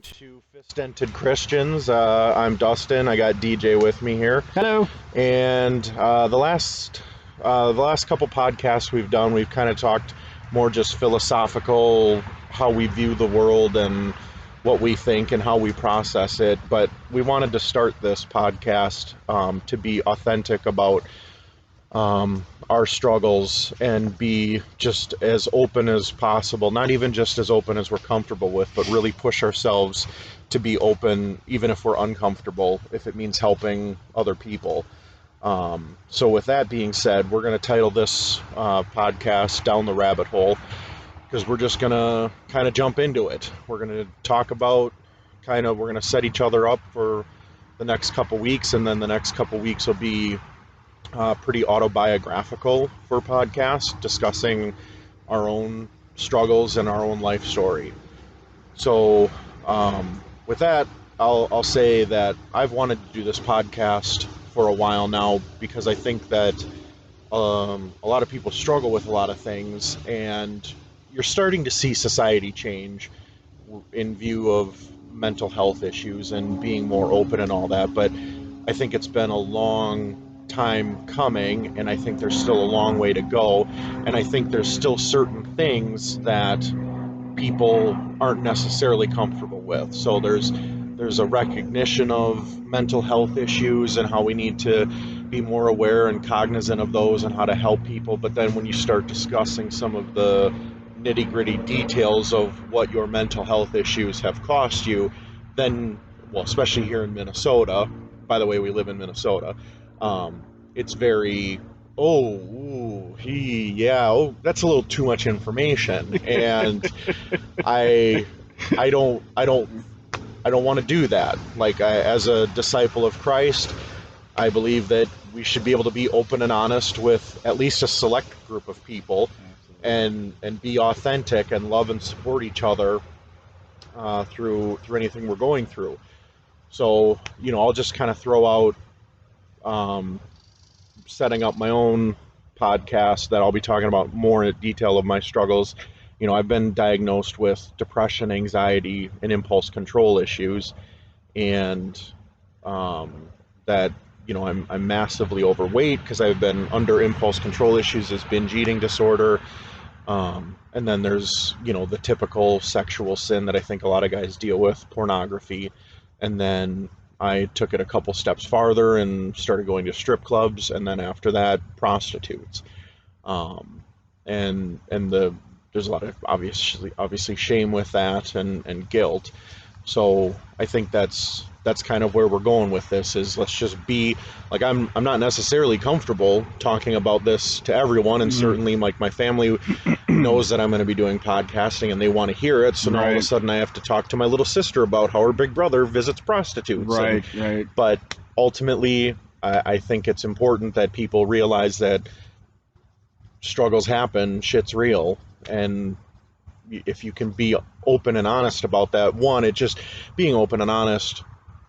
To Fist-Dented Christians. I'm Dustin. I got DJ with me here. Hello. And the last couple podcasts we've done, we've kind of talked more just philosophical, how we view the world and what we think and how we process it. But we wanted to start this podcast to be authentic about our struggles and be just as open as possible, not even just as open as we're comfortable with, but really push ourselves to be open, even if we're uncomfortable, if it means helping other people. So with that being said, we're going to title this podcast Down the Rabbit Hole, because we're just going to kind of jump into it. We're going to talk about we're going to set each other up for the next couple weeks, and then the next couple weeks will be pretty autobiographical for podcast, discussing our own struggles and our own life story. So with that, I'll say that I've wanted to do this podcast for a while now, because I think that a lot of people struggle with a lot of things, and you're starting to see society change in view of mental health issues and being more open and all that. But I think it's been a long time coming, and I think there's still a long way to go, and I think there's still certain things that people aren't necessarily comfortable with. So there's a recognition of mental health issues and how we need to be more aware and cognizant of those and how to help people. But then when you start discussing some of the nitty-gritty details of what your mental health issues have cost you, then, well, especially here in Minnesota, by the way, we live in Minnesota, it's very, that's a little too much information, and I don't want to do that. Like, as a disciple of Christ, I believe that we should be able to be open and honest with at least a select group of people, and be authentic and love and support each other through anything we're going through. So, I'll just kind of throw out setting up my own podcast that I'll be talking about more in detail of my struggles. I've been diagnosed with depression, anxiety, and impulse control issues, and that I'm massively overweight because I've been under impulse control issues as binge eating disorder, and then there's the typical sexual sin that I think a lot of guys deal with, pornography, and then I took it a couple steps farther and started going to strip clubs, and then after that, prostitutes. There's a lot of obviously shame with that and guilt. So I think that's kind of where we're going with this, is let's just be like, I'm not necessarily comfortable talking about this to everyone, and certainly like my family knows that I'm going to be doing podcasting and they want to hear it, so now all of a sudden I have to talk to my little sister about how her big brother visits prostitutes. Right. But ultimately, I think it's important that people realize that struggles happen, shit's real, and if you can be open and honest about that, it just being open and honest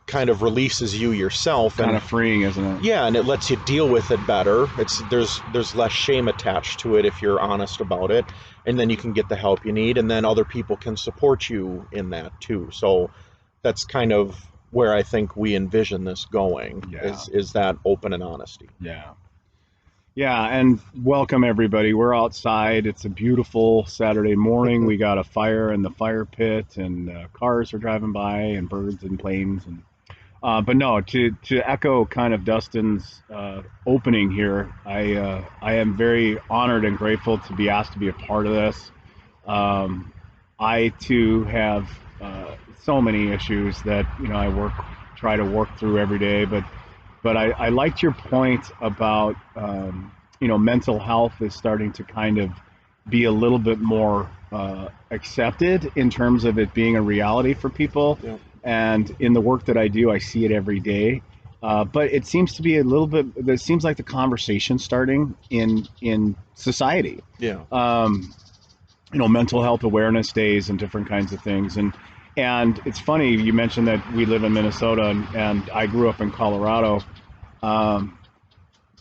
kind of releases you yourself, kind of freeing, isn't it? Yeah, and it lets you deal with it better. There's less shame attached to it if you're honest about it, and then you can get the help you need, and then other people can support you in that too. So that's kind of where I think we envision this going, is that open and honesty. Yeah, and welcome everybody. We're outside. It's a beautiful Saturday morning. We got a fire in the fire pit, and cars are driving by, and birds and planes. And but no, to echo kind of Dustin's opening here, I am very honored and grateful to be asked to be a part of this. I too have so many issues that I try to work through every day, but I liked your point about mental health is starting to kind of be a little bit more accepted in terms of it being a reality for people. Yeah. And in the work that I do, I see it every day. But it seems to be it seems like the conversation starting in society. Yeah. Mental health awareness days and different kinds of things. And it's funny, you mentioned that we live in Minnesota, and I grew up in Colorado.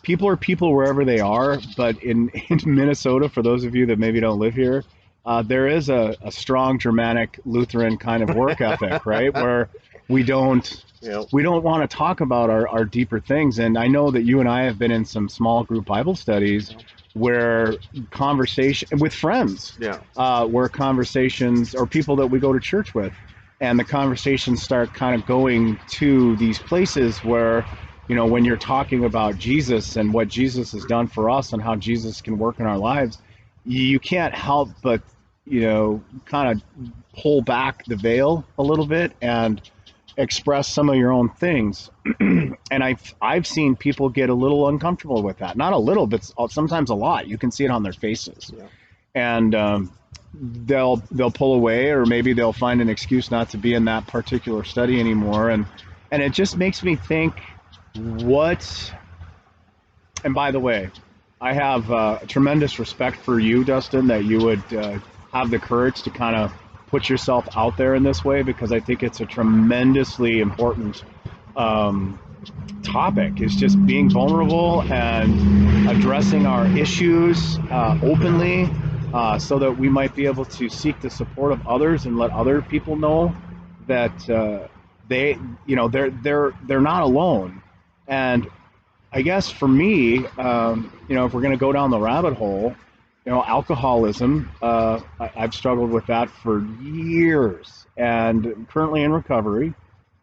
People are people wherever they are, but in Minnesota, for those of you that maybe don't live here, there is a strong Germanic Lutheran kind of work ethic, right? Where we don't want to talk about our deeper things. And I know that you and I have been in some small group Bible studies where conversation with friends, where conversations or people that we go to church with, and the conversations start kind of going to these places where, you know, when you're talking about Jesus and what Jesus has done for us and how Jesus can work in our lives, you can't help but, you know, kind of pull back the veil a little bit and express some of your own things. And I've seen people get a little uncomfortable with that. Not a little, but sometimes a lot. You can see it on their faces. Yeah. And they'll pull away, or maybe they'll find an excuse not to be in that particular study anymore. And it just makes me think, what, and by the way, I have tremendous respect for you, Dustin, that you would have the courage to kind of put yourself out there in this way, because I think it's a tremendously important topic. It's just being vulnerable and addressing our issues openly, so that we might be able to seek the support of others and let other people know that they, you know, they're not alone. And I guess for me, you know, if we're going to go down the rabbit hole, you know, alcoholism, I've struggled with that for years and currently in recovery.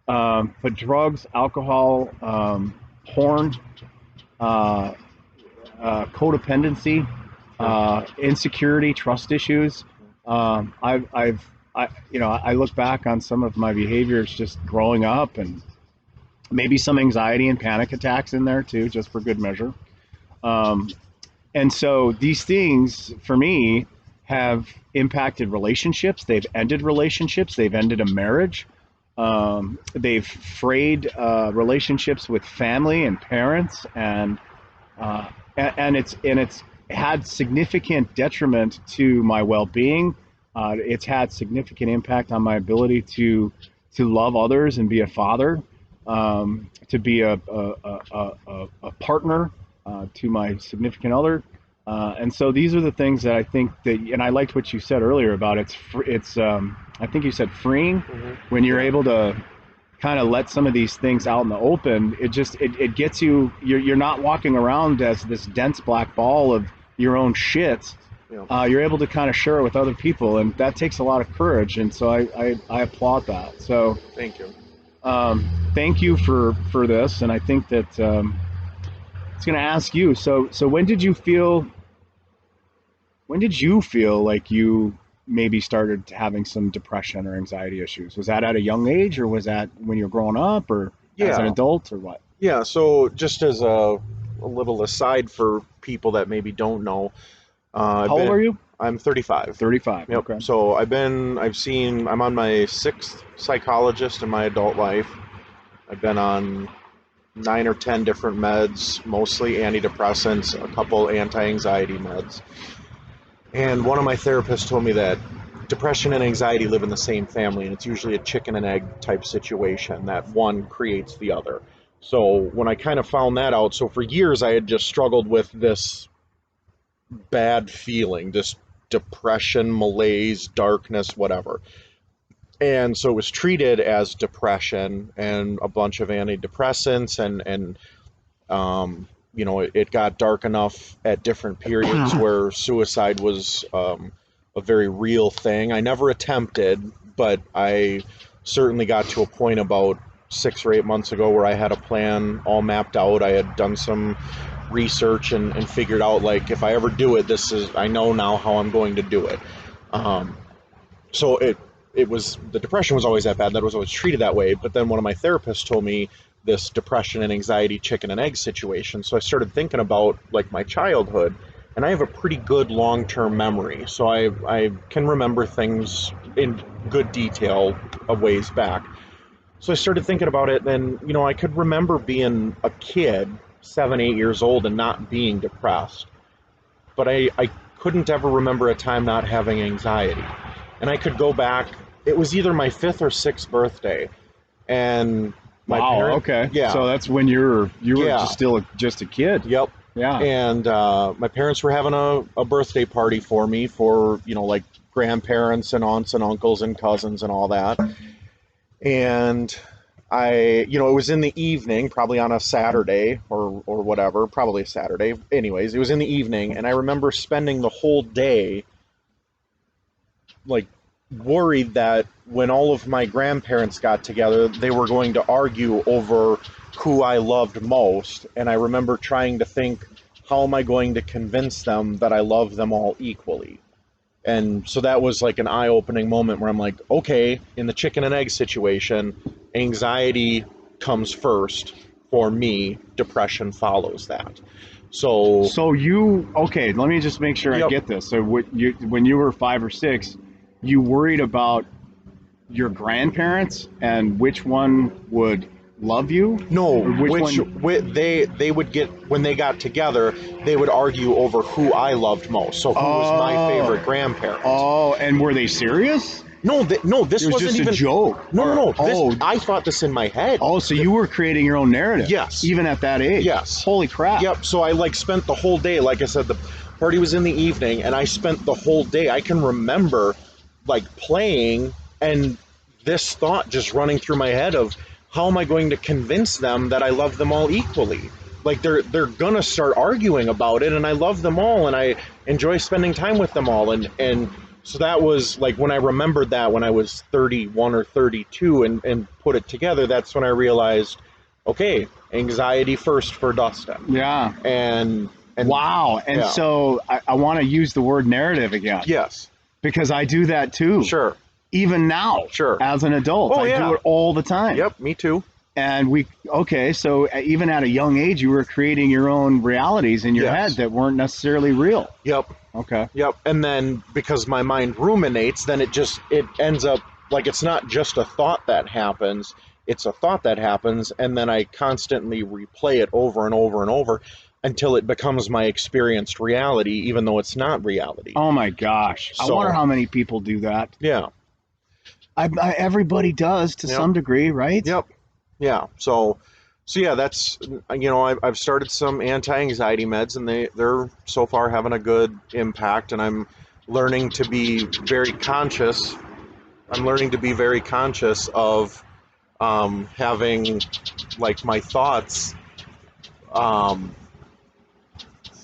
But drugs, alcohol, porn, codependency, insecurity, trust issues. I look back on some of my behaviors just growing up, and maybe some anxiety and panic attacks in there too, just for good measure. And so these things, for me, have impacted relationships. They've ended relationships. They've ended a marriage. They've frayed relationships with family and parents, and it's had significant detriment to my well-being. It's had significant impact on my ability to love others and be a father, to be a partner to my significant other. And so these are the things that I think that, and I liked what you said earlier about it's I think you said freeing. When you're able to kind of let some of these things out in the open, it gets you're not walking around as this dense black ball of your own shit. You're able to kind of share it with other people, and that takes a lot of courage. And so I applaud that. So thank you. Thank you for this. And I think that it's going to ask you. So when did you feel like you maybe started having some depression or anxiety issues? Was that at a young age, or was that when you were growing up, or as an adult, or what? Yeah. So just as a little aside for people that maybe don't know, how old are you? I'm 35. 35. Yep. Okay. So I'm on my 6th psychologist in my adult life. I've been on 9 or 10 different meds, mostly antidepressants, a couple anti-anxiety meds. And one of my therapists told me that depression and anxiety live in the same family, and it's usually a chicken and egg type situation, that one creates the other. So when I kind of found that out, so for years I had just struggled with this bad feeling, this depression, malaise, darkness, whatever. And so it was treated as depression and a bunch of antidepressants, and you know, it got dark enough at different periods where suicide was a very real thing. I never attempted, but I certainly got to a point about 6 or 8 months ago where I had a plan all mapped out. I had done some research and figured out, like, if I ever do it, I know now how I'm going to do it. So the depression was always that bad. That was always treated that way. But then one of my therapists told me this depression and anxiety chicken and egg situation. So I started thinking about, like, my childhood, and I have a pretty good long-term memory. So I can remember things in good detail a ways back. So I started thinking about it, and, you know, I could remember being a kid, 7, 8 years old, and not being depressed. But I couldn't ever remember a time not having anxiety. And I could go back, it was either my 5th or 6th birthday, and my parents, okay. Yeah. So that's when you were just a kid. Yep. Yeah. And my parents were having a birthday party for me for, you know, like grandparents and aunts and uncles and cousins and all that. And I, it was in the evening, probably on a Saturday or whatever, probably a Saturday. Anyways, it was in the evening, and I remember spending the whole day like worried that when all of my grandparents got together, they were going to argue over who I loved most. And I remember trying to think, how am I going to convince them that I love them all equally? And so that was like an eye-opening moment where I'm like, okay, in the chicken and egg situation, anxiety comes first for me, depression follows that. So okay, let me just make sure I get this. So when you were 5 or 6, you worried about your grandparents and which one would love you? No, they would get, when they got together, they would argue over who I loved most. So who was my favorite grandparent? Oh, and were they serious? No, this wasn't just even a joke. No. I thought this in my head. Oh, so you were creating your own narrative? Yes. Even at that age? Yes. Holy crap. Yep. So I spent the whole day. Like I said, the party was in the evening, and I spent the whole day. I can remember playing and this thought just running through my head of, how am I going to convince them that I love them all equally? They're gonna start arguing about it, and I love them all, and I enjoy spending time with them all, and so that was when I remembered that when I was 31 or 32 and put it together. That's when I realized, okay, anxiety first for Dustin. Yeah. And wow. And so I want to use the word narrative again. Yes. Because I do that too. Sure. Even now. Sure. As an adult. I do it all the time. Yep, me too. And so even at a young age, you were creating your own realities in your head that weren't necessarily real. Yep. Okay. Yep. And then because my mind ruminates, then it ends up it's not just a thought that happens, it's a thought that happens, and then I constantly replay it over and over and over until it becomes my experienced reality, even though it's not reality. Oh my gosh. I wonder how many people do that. Yeah. Everybody does to some degree, right? Yep. Yeah. So yeah, that's, I've started some anti-anxiety meds, and they're so far having a good impact, and I'm learning to be very conscious. I'm learning to be very conscious of having my thoughts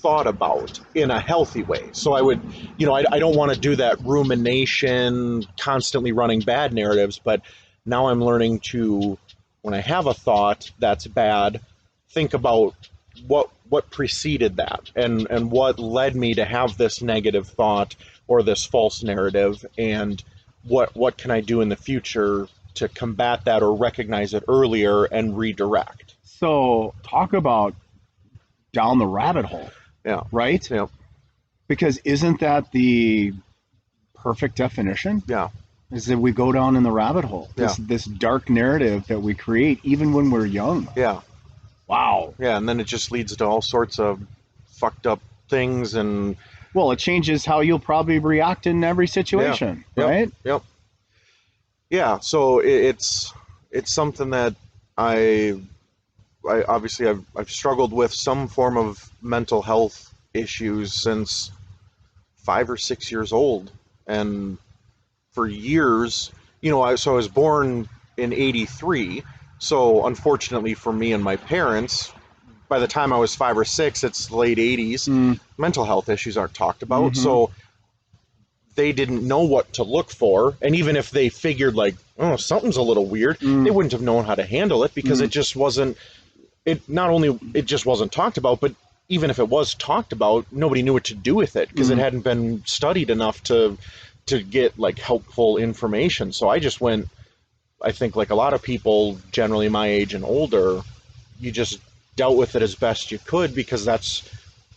thought about in a healthy way. So I would, I don't want to do that rumination, constantly running bad narratives, but now I'm learning to, when I have a thought that's bad, think about what preceded that and what led me to have this negative thought or this false narrative, and what can I do in the future to combat that or recognize it earlier and redirect. So talk about down the rabbit hole. Yeah. Right? Yeah. Because isn't that the perfect definition? Yeah. Is that we go down in the rabbit hole. This dark narrative that we create even when we're young. Yeah. Wow. Yeah, and then it just leads to all sorts of fucked up things, and well, it changes how you'll probably react in every situation, right? Yep. Yeah, so it's something that I obviously I've struggled with some form of mental health issues since 5 or 6 years old, and for years, I was born in '83, so unfortunately for me and my parents, by the time I was 5 or 6, it's late '80s. Mental health issues aren't talked about, so they didn't know what to look for, and even if they figured something's a little weird, they wouldn't have known how to handle it because it just wasn't. It just wasn't talked about, but even if it was talked about, nobody knew what to do with it because it hadn't been studied enough to get helpful information. So I just went, I think a lot of people generally my age and older, you just dealt with it as best you could because that's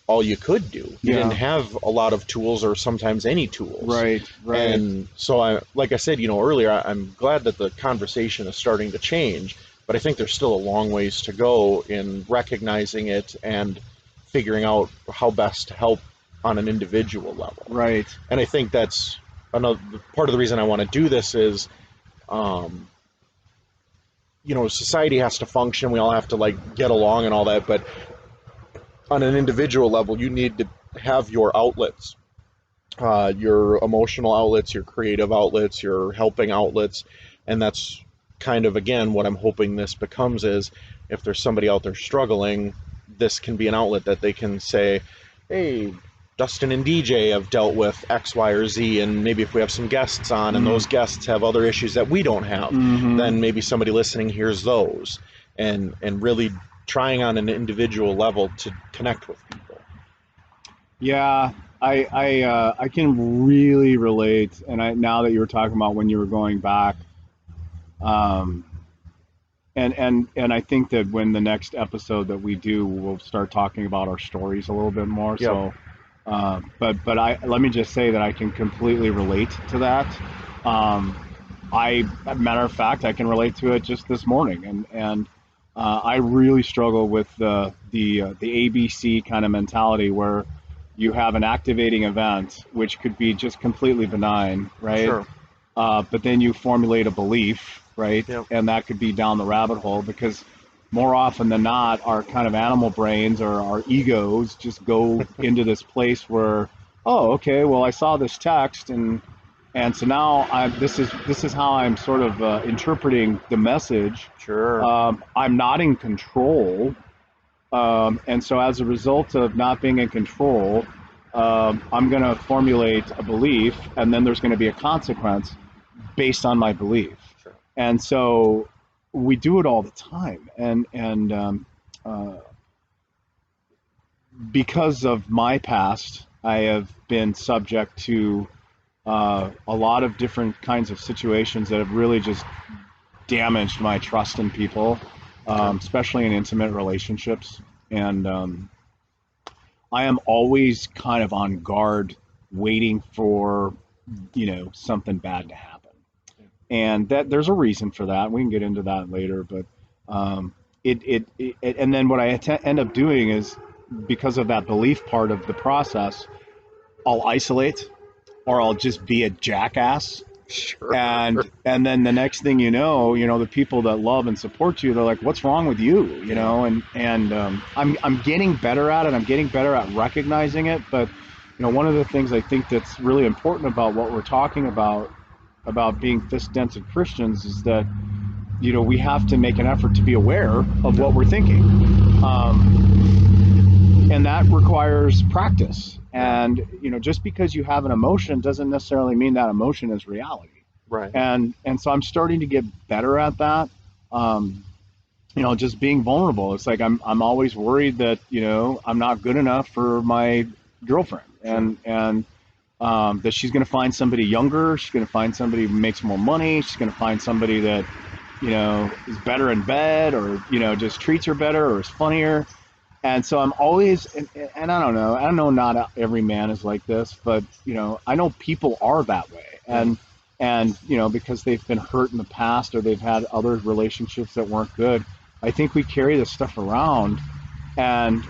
all you could do. You didn't have a lot of tools or sometimes any tools. Right. And so like I said, earlier, I'm glad that the conversation is starting to change, but I think there's still a long ways to go in recognizing it and figuring out how best to help on an individual level. Right. And I think that's another part of the reason I want to do this is, society has to function. We all have to get along and all that, but on an individual level, you need to have your outlets. your emotional outlets, your creative outlets, your helping outlets. And that's kind of, again, what I'm hoping this becomes is if there's somebody out there struggling, this can be an outlet that they can say, hey, Dustin and DJ have dealt with X, Y, or Z, and maybe if we have some guests on and those guests have other issues that we don't have, then maybe somebody listening hears those, and really trying on an individual level to connect with people. Yeah, I can really relate, and now that you were talking about when you were going back, um, and I think that when the next episode that we do, we'll start talking about our stories a little bit more. Yep. So, but let me just say that I can completely relate to that. Matter of fact, I can relate to it just this morning, and I really struggle with the ABC kind of mentality where you have an activating event which could be just completely benign, right? Sure. But then you formulate a belief, right? Yep. And that could be down the rabbit hole because more often than not, our kind of animal brains or our egos just go into this place where, oh, okay, well, I saw this text and so now this is how I'm sort of interpreting the message. Sure. I'm not in control, and so as a result of not being in control, I'm going to formulate a belief, and then there's going to be a consequence based on my belief. Sure. And so we do it all the time, and because of my past, I have been subject to a lot of different kinds of situations that have really just damaged my trust in people, especially in intimate relationships. And I am always kind of on guard, waiting for, something bad to happen. And that there's a reason for that. We can get into that later, but and then what I end up doing is because of that belief part of the process, I'll isolate or I'll just be a jackass. Sure. And then the next thing you know, the people that love and support you, they're like, "What's wrong with you?" And I'm getting better at it. I'm getting better at recognizing it. But one of the things I think that's really important about what we're talking about being fist-dented Christians is that we have to make an effort to be aware of what we're thinking, and that requires practice. And just because you have an emotion doesn't necessarily mean that emotion is reality. Right. And so I'm starting to get better at that. Just being vulnerable. It's like I'm always worried that I'm not good enough for my girlfriend, and that she's going to find somebody younger. She's going to find somebody who makes more money. She's going to find somebody that is better in bed, or just treats her better, or is funnier. And so I'm always, and I don't know, not every man is like this, but, I know people are that way. And because they've been hurt in the past or they've had other relationships that weren't good, I think we carry this stuff around and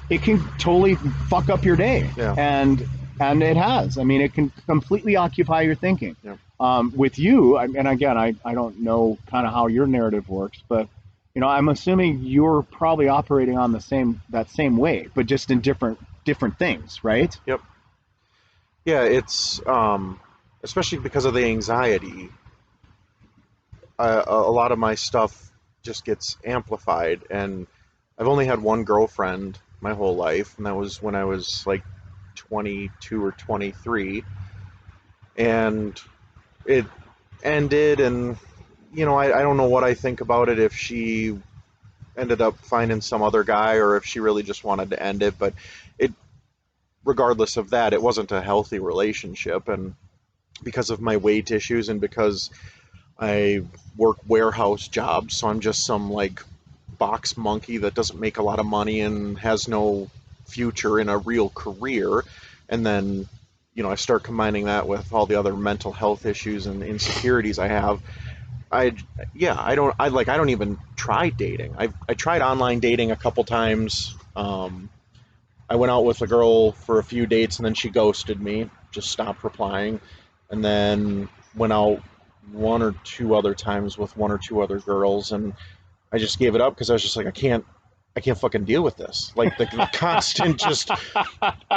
it can totally fuck up your day. Yeah. And it has. I mean, it can completely occupy your thinking. Yeah. With you, and again, I don't know kind of how your narrative works, but I'm assuming you're probably operating on that same way, but just in different things, right? Yep. Yeah, it's especially because of the anxiety. A lot of my stuff just gets amplified, and I've only had one girlfriend my whole life, and that was when I was like 22 or 23, and it ended, and I don't know what I think about it, if she ended up finding some other guy or if she really just wanted to end it, but it regardless of that, it wasn't a healthy relationship. And because of my weight issues and because I work warehouse jobs, so I'm just some like box monkey that doesn't make a lot of money and has no future in a real career. And then I start combining that with all the other mental health issues and insecurities I have. I don't even try dating. I tried online dating a couple times. I went out with a girl for a few dates and then she ghosted me, just stopped replying, and then went out one or two other times with one or two other girls, and I just gave it up because I was just like, I can't I can't fucking deal with this. Like the constant just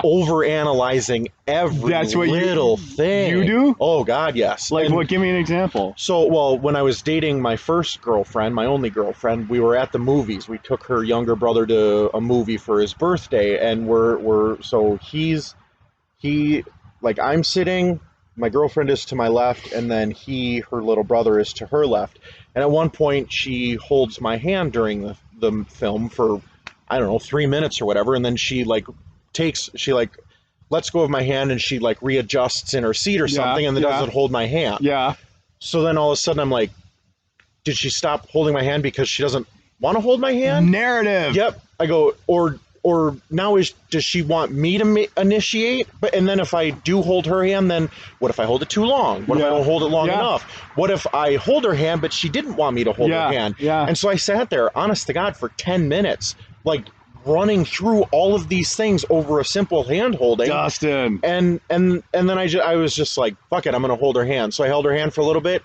over analyzing every That's what little thing. you do? Oh God, yes. Like, And what? Give me an example. so, well, when I was dating my first girlfriend, my only girlfriend, we were at the movies. We took her younger brother to a movie for his birthday, and so like I'm sitting, my girlfriend is to my left, and then her little brother is to her left. And at one point, she holds my hand during the film for, I don't know, 3 minutes or whatever, and then she lets go of my hand, and she like readjusts in her seat or something, and then doesn't hold my hand. Yeah. So then all of a sudden I'm like, did she stop holding my hand because she doesn't want to hold my hand? Narrative. Yep. I go, or now does she want me to initiate? And then if I do hold her hand, then what if I hold it too long? What if I don't hold it long enough? What if I hold her hand, but she didn't want me to hold her hand? Yeah. And so I sat there, honest to God, for 10 minutes, like running through all of these things over a simple hand holding. Dustin. And then I was just like, fuck it, I'm going to hold her hand. So I held her hand for a little bit.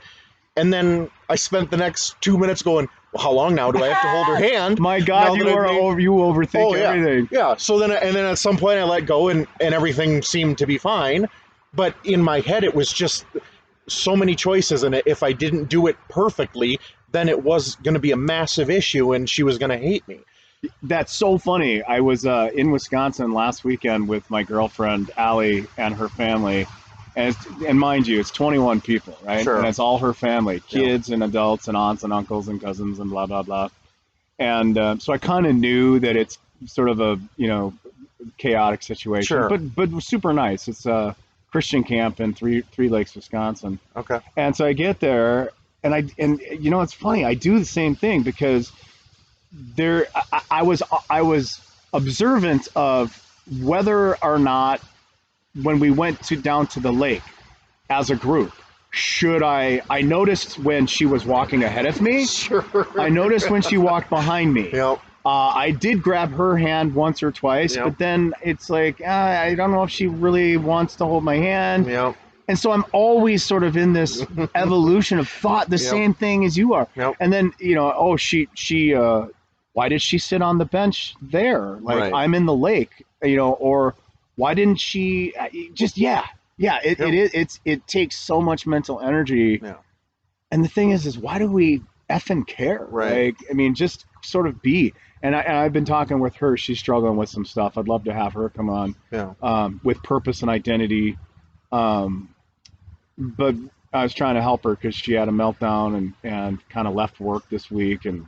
And then I spent the next 2 minutes going, well, how long now do I have to hold her hand? My God, you overthink everything. Yeah. So then at some point I let go, and everything seemed to be fine. But in my head, it was just so many choices. And if I didn't do it perfectly, then it was going to be a massive issue, and she was going to hate me. That's so funny. I was in Wisconsin last weekend with my girlfriend, Allie, and her family. And mind you, it's 21 people, right? Sure. And it's all her family, kids and adults and aunts and uncles and cousins and blah, blah, blah. And so I kind of knew that it's sort of a, chaotic situation, Sure. but super nice. It's a Christian camp in Three Lakes, Wisconsin. Okay. And so I get there, and it's funny. I do the same thing because I was observant of whether or not, when we went down to the lake as a group, I noticed when she was walking ahead of me. Sure. I noticed when she walked behind me. Yep. I did grab her hand once or twice, but then it's like, I don't know if she really wants to hold my hand. Yep. And so I'm always sort of in this evolution of thought, the same thing as you are. Yep. And then, she why did she sit on the bench there? Like, right. I'm in the lake, or why didn't she it takes so much mental energy. Yeah. And the thing is why do we effing care? Right. Like, I mean, just sort of be. And I've been talking with her. She's struggling with some stuff. I'd love to have her come on. Yeah. With purpose and identity. But I was trying to help her because she had a meltdown and kind of left work this week. And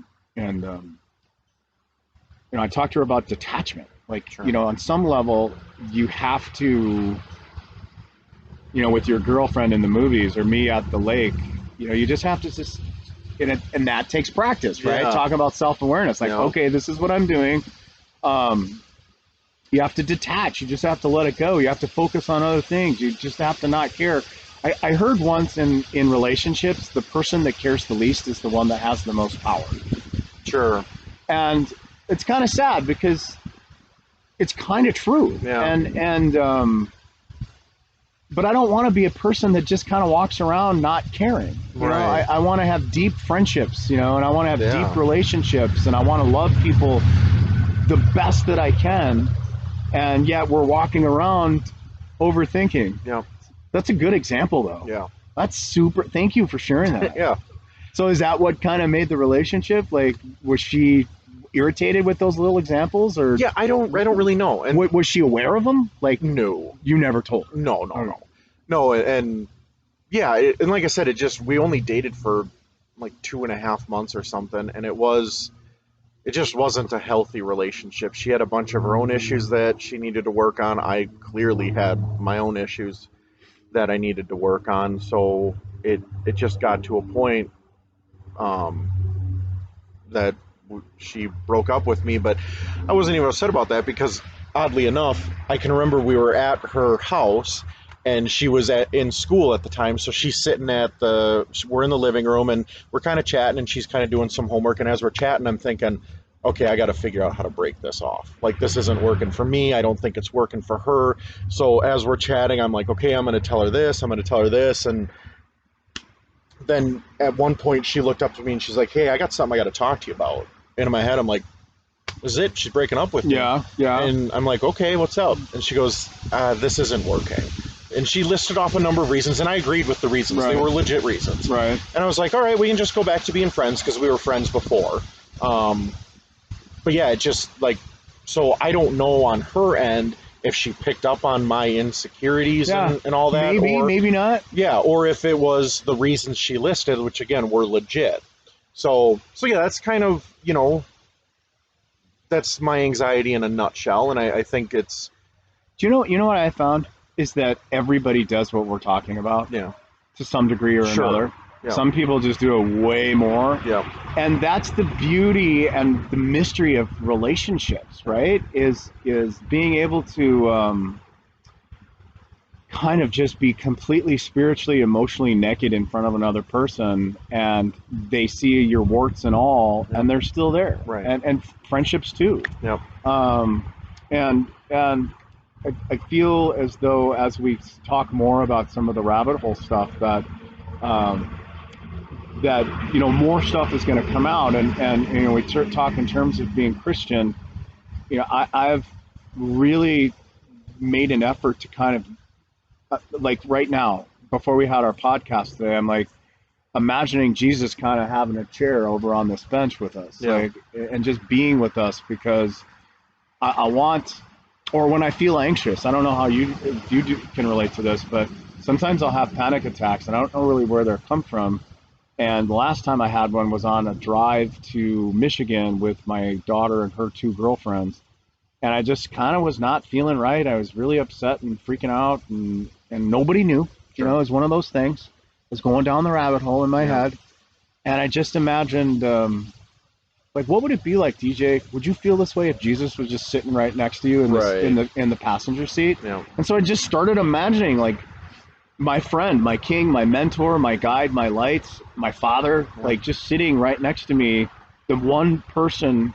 I talked to her about detachment. Like, sure. On some level, you have to, with your girlfriend in the movies or me at the lake, you just have to and that takes practice, right? Yeah. Talking about self-awareness, like, okay, this is what I'm doing. You have to detach. You just have to let it go. You have to focus on other things. You just have to not care. I heard once in relationships, the person that cares the least is the one that has the most power. Sure. And it's kind of sad because it's kind of true. Yeah. But I don't want to be a person that just kind of walks around not caring. Right. I want to have deep friendships, and I want to have deep relationships, and I want to love people the best that I can. And yet we're walking around overthinking. Yeah. That's a good example, though. Yeah. That's super. Thank you for sharing that. Yeah. So is that what kind of made the relationship? Like, was she irritated with those little examples, or? Yeah, I don't really know. And was she aware of them? Like, no, you never told her. No. And yeah, and like I said, we only dated for like 2.5 months or something, and it just wasn't a healthy relationship. She had a bunch of her own issues that she needed to work on. I clearly had my own issues that I needed to work on. So it just got to a point that she broke up with me, but I wasn't even upset about that because, oddly enough, I can remember we were at her house and she was in school at the time, so she's sitting we're in the living room and we're kind of chatting and she's kind of doing some homework, and as we're chatting I'm thinking, okay, I got to figure out how to break this off. Like, this isn't working for me. I don't think it's working for her. So as we're chatting, I'm like, okay, I'm going to tell her this, and then at one point she looked up to me and she's like, hey, I got something I got to talk to you about. And in my head I'm like, is it. She's breaking up with me. Yeah, yeah. And I'm like, okay, what's up? And she goes, this isn't working. And she listed off a number of reasons, and I agreed with the reasons. Right. They were legit reasons. Right. And I was like, all right, we can just go back to being friends because we were friends before. But yeah, it just like, so I don't know on her end if she picked up on my insecurities and all that. Maybe not. Yeah, or if it was the reasons she listed, which again were legit. So yeah, that's kind of, that's my anxiety in a nutshell, and I think it's... Do you know what I found is that everybody does what we're talking about, to some degree or another. Yeah. Some people just do it way more. Yeah. And that's the beauty and the mystery of relationships, right? Is being able to kind of just be completely spiritually, emotionally naked in front of another person, and they see your warts and all, and they're still there. Right. And friendships too. Yep. And I feel as though as we talk more about some of the rabbit hole stuff that more stuff is going to come out, and we talk in terms of being Christian. I've really made an effort to kind of like right now, before we had our podcast today, I'm like imagining Jesus kind of having a chair over on this bench with us, and just being with us, because I want, or when I feel anxious, I don't know how you can relate to this, but sometimes I'll have panic attacks and I don't know really where they're come from. And the last time I had one was on a drive to Michigan with my daughter and her two girlfriends. And I just kind of was not feeling right. I was really upset and freaking out, and nobody knew. Sure. It was one of those things. I was going down the rabbit hole in my head. And I just imagined, like, what would it be like, DJ? Would you feel this way if Jesus was just sitting right next to you in the passenger seat? Yeah. And so I just started imagining, like, my friend, my king, my mentor, my guide, my lights, my father, like just sitting right next to me, the one person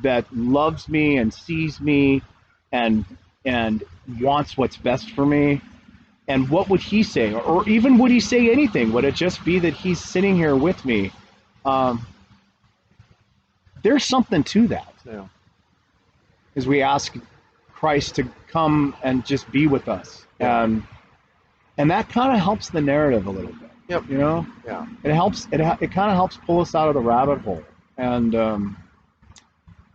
that loves me and sees me and wants what's best for me. And what would he say? Or even would he say anything? Would it just be that he's sitting here with me? There's something to that. Yeah. As we ask Christ to come and just be with us. Yeah. And that kind of helps the narrative a little bit. Yep. Yeah. It helps. It kind of helps pull us out of the rabbit hole, and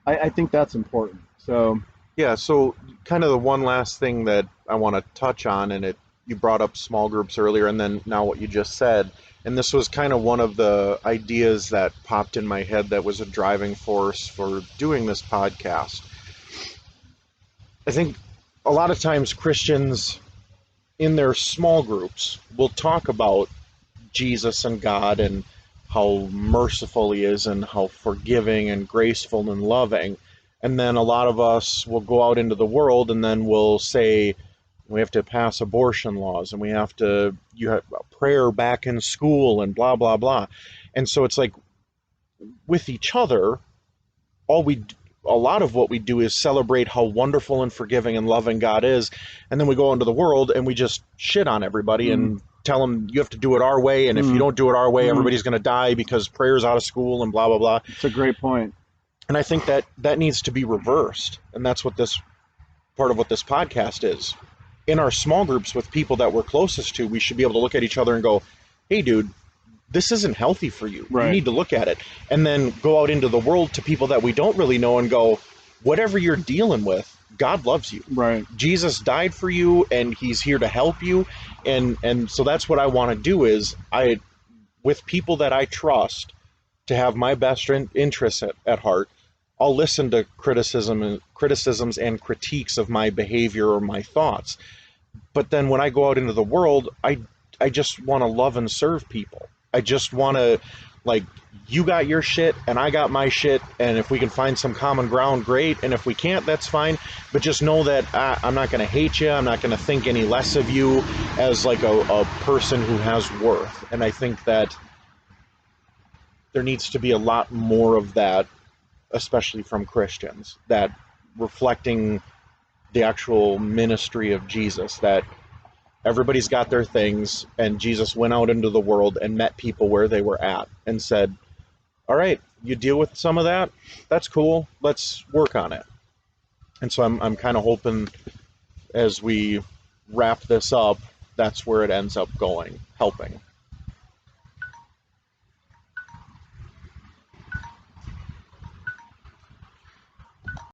I think that's important. So yeah. So kind of the one last thing that I want to touch on, and you brought up small groups earlier, and then now what you just said, and this was kind of one of the ideas that popped in my head that was a driving force for doing this podcast. I think a lot of times Christians, in their small groups, will talk about Jesus and God and how merciful he is and how forgiving and graceful and loving. And then a lot of us will go out into the world and then we'll say we have to pass abortion laws and you have prayer back in school and blah, blah, blah. And so it's like with each other, a lot of what we do is celebrate how wonderful and forgiving and loving God is, and then we go into the world and we just shit on everybody and tell them you have to do it our way, and if you don't do it our way, everybody's going to die because prayer's out of school and blah, blah, blah. It's a great point. And I think that needs to be reversed, and that's what this part of what this podcast is. In our small groups with people that we're closest to, we should be able to look at each other and go, hey, dude, this isn't healthy for you. Right. You need to look at it. And then go out into the world to people that we don't really know and go, whatever you're dealing with, God loves you. Right. Jesus died for you and he's here to help you. And so that's what I want to do is with people that I trust to have my best interests at heart, I'll listen to criticisms and critiques of my behavior or my thoughts. But then when I go out into the world, I just want to love and serve people. I just want to, like, you got your shit and I got my shit, and if we can find some common ground, great, and if we can't, that's fine. But just know that I'm not going to hate you. I'm not going to think any less of you as like a person who has worth. And I think that there needs to be a lot more of that, especially from Christians, that reflecting the actual ministry of Jesus, that everybody's got their things, and Jesus went out into the world and met people where they were at and said, all right, you deal with some of that. That's cool. Let's work on it. And so I'm kind of hoping as we wrap this up, that's where it ends up going, helping.